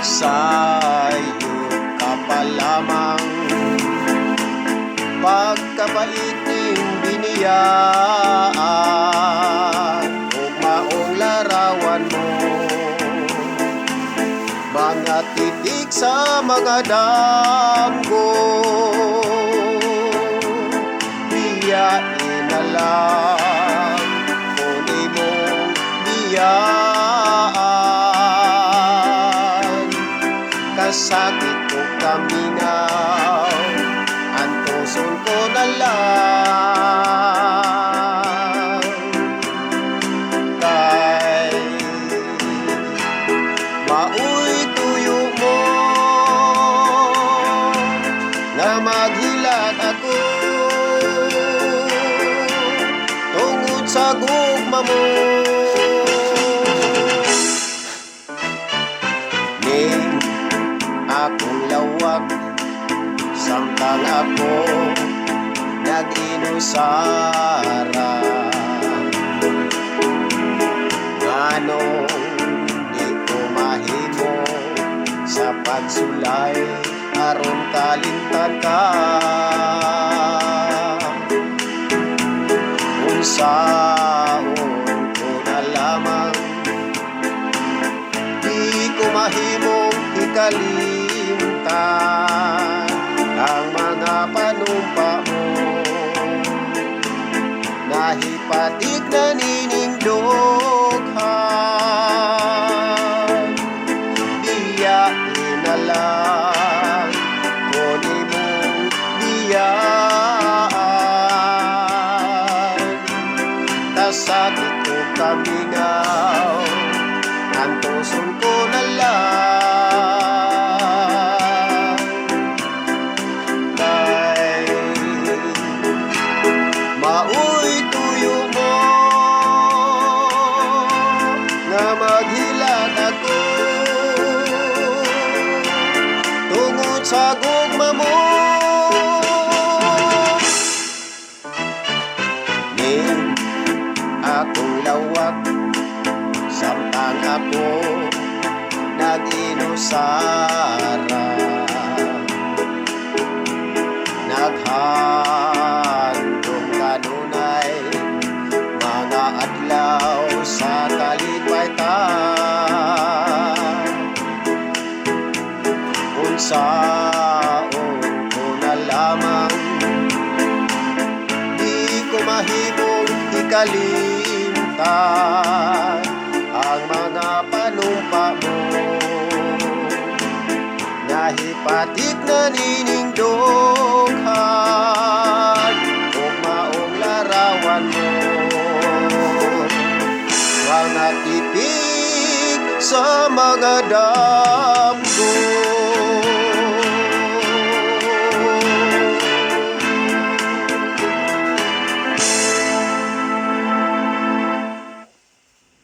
Sa'yo ka pa lamang pagkabaiting biniyaan, ugmaong larawan mo, mga tipik sa mga damgo, biyain na lang kung imong biyaan. Kasakit ko kaminaw, ang puson ko na lang. Kay mauy tuyo mo nga maghilat ako tungod sa gugma mo. Ning akong lawak, samtang ako nag-inusara. Nganong di ko mahimo sa pagsulay aron kalimtan ka. Unsaon ko na lamang di ko mahimong ikalimtan ang mga panumpa mo. Nahipatik na ninindoghan, biyain na lang kung imong biyaan. Kasakit ko kaminaw, ang puson ko na lang. Kay mauy tuyo mo nga maghilat ako tungod sa gugma mo. Ning akong lawak, samtang ako nag-inusara. Naghandong kanunay mga adlaw sa kalipaytan. Unsaon ko na lamang di ko mahimong ikalimtan ang mga panumpa mo. Nahipatik na ninindoghan, ugmaong larawan mo, mga tipik sa mga damgo.